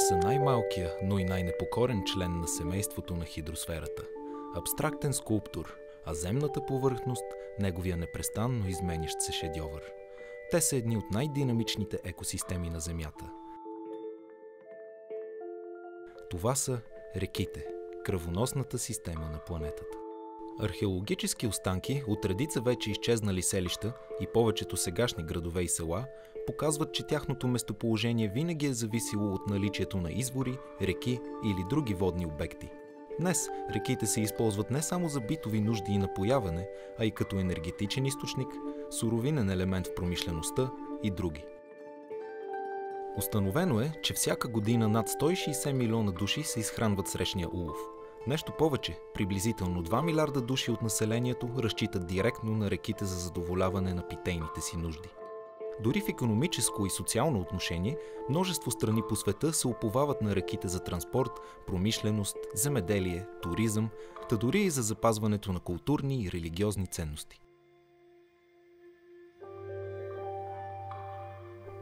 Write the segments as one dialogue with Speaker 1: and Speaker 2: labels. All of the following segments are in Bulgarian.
Speaker 1: са най-малкия, но и най-непокорен член на семейството на хидросферата. Абстрактен скулптор, а земната повърхност – неговия непрестанно изменящ се шедьовър. Те са едни от най-динамичните екосистеми на Земята. Това са реките, кръвоносната система на планетата. Археологически останки от редица вече изчезнали селища и повечето сегашни градове и села показват, че тяхното местоположение винаги е зависило от наличието на извори, реки или други водни обекти. Днес реките се използват не само за битови нужди и напояване, а и като енергетичен източник, суровинен елемент в промишлеността и други. Установено е, че всяка година над 160 милиона души се изхранват с речния улов. Нещо повече, приблизително 2 милиарда души от населението разчитат директно на реките за задоволяване на питейните си нужди. Дори в икономическо и социално отношение, множество страни по света се уповават на реките за транспорт, промишленост, земеделие, туризъм, та дори и за запазването на културни и религиозни ценности.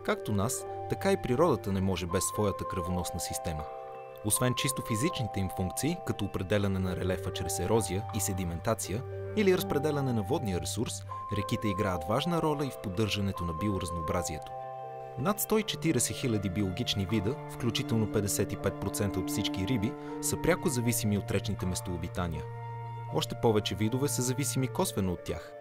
Speaker 1: Както нас, така и природата не може без своята кръвоносна система. Освен чисто физичните им функции, като определяне на релефа чрез ерозия и седиментация или разпределяне на водния ресурс, реките играят важна роля и в поддържането на биоразнообразието. Над 140 000 биологични вида, включително 55% от всички риби, са пряко зависими от речните местообитания. Още повече видове са зависими косвено от тях.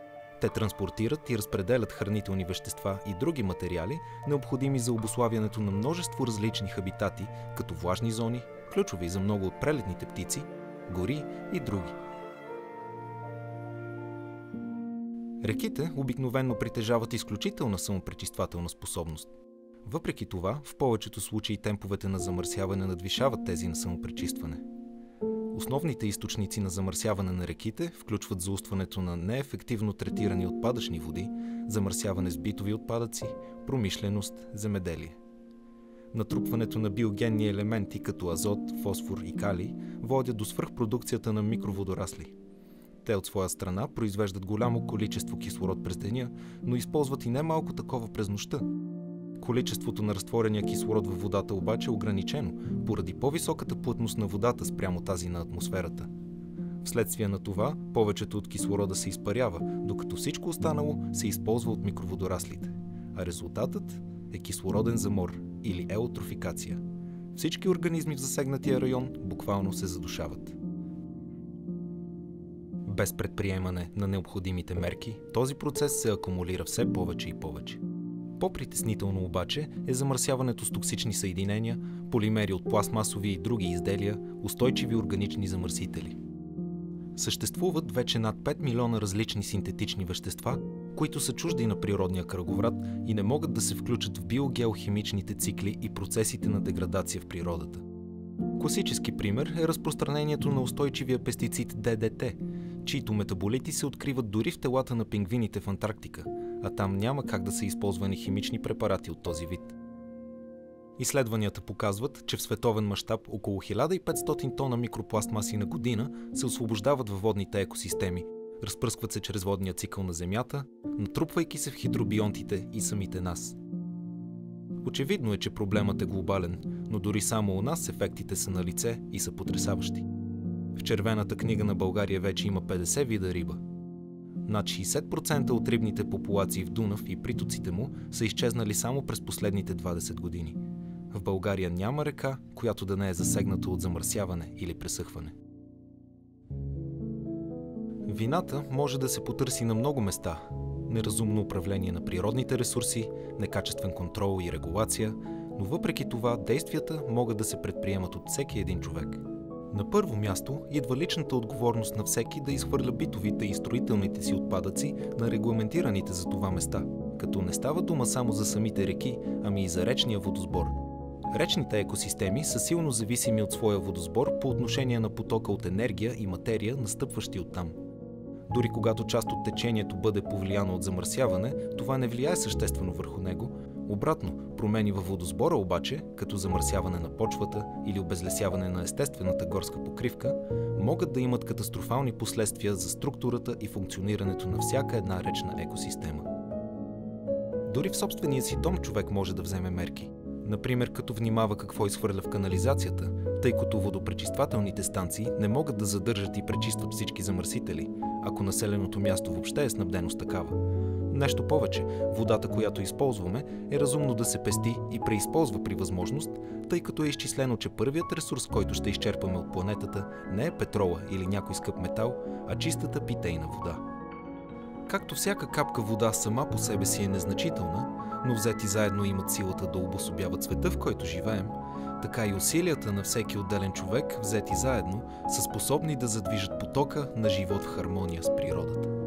Speaker 1: Те транспортират и разпределят хранителни вещества и други материали, необходими за обуславянето на множество различни хабитати, като влажни зони, ключови за много от прелетните птици, гори и други. Реките обикновено притежават изключителна самопречиствателна способност. Въпреки това, в повечето случаи темповете на замърсяване надвишават тези на самопречистване. Основните източници на замърсяване на реките включват заустването на неефективно третирани отпадъчни води, замърсяване с битови отпадъци, промишленост, земеделие. Натрупването на биогенни елементи като азот, фосфор и калий водят до свръхпродукцията на микроводорасли. Те от своя страна произвеждат голямо количество кислород през деня, но използват и немалко такова през нощта. Количеството на разтворения кислород във водата обаче е ограничено, поради по-високата плътност на водата спрямо тази на атмосферата. Вследствие на това, повечето от кислорода се изпарява, докато всичко останало се използва от микроводораслите. А резултатът е кислороден замор или еутрофикация. Всички организми в засегнатия район буквално се задушават. Без предприемане на необходимите мерки, този процес се акумулира все повече и повече. По-притеснително обаче е замърсяването с токсични съединения, полимери от пластмасови и други изделия, устойчиви органични замърсители. Съществуват вече над 5 милиона различни синтетични вещества, които са чужди на природния кръговрат и не могат да се включат в биогеохимичните цикли и процесите на деградация в природата. Класически пример е разпространението на устойчивия пестицид ДДТ, чието метаболити се откриват дори в телата на пингвините в Антарктика, а там няма как да са използвани химични препарати от този вид. Изследванията показват, че в световен мащаб около 1500 тона микропластмаси на година се освобождават във водните екосистеми, разпръскват се чрез водния цикъл на Земята, натрупвайки се в хидробионтите и самите нас. Очевидно е, че проблемът е глобален, но дори само у нас ефектите са на лице и са потресаващи. В червената книга на България вече има 50 вида риба. Над 60% от рибните популации в Дунав и притоците му са изчезнали само през последните 20 години. В България няма река, която да не е засегната от замърсяване или пресъхване. Вината може да се потърси на много места. Неразумно управление на природните ресурси, некачествен контрол и регулация, но въпреки това действията могат да се предприемат от всеки един човек. На първо място идва личната отговорност на всеки да изхвърля битовите и строителните си отпадъци на регламентираните за това места, като не става дума само за самите реки, ами и за речния водосбор. Речните екосистеми са силно зависими от своя водосбор по отношение на потока от енергия и материя, настъпващи оттам. Дори когато част от течението бъде повлияно от замърсяване, това не влияе съществено върху него. Обратно, промени във водосбора обаче, като замърсяване на почвата или обезлесяване на естествената горска покривка, могат да имат катастрофални последствия за структурата и функционирането на всяка една речна екосистема. Дори в собствения си дом човек може да вземе мерки. Например, като внимава какво изхвърля в канализацията, тъй като водопречиствателните станции не могат да задържат и пречистват всички замърсители, ако населеното място въобще е снабдено с такава. Нещо повече, водата, която използваме, е разумно да се пести и преизползва при възможност, тъй като е изчислено, че първият ресурс, който ще изчерпаме от планетата, не е петрола или някой скъп метал, а чистата питейна вода. Както всяка капка вода сама по себе си е незначителна, но взети заедно имат силата да обособяват света, в който живеем, така и усилията на всеки отделен човек, взети заедно, са способни да задвижат потока на живот в хармония с природата.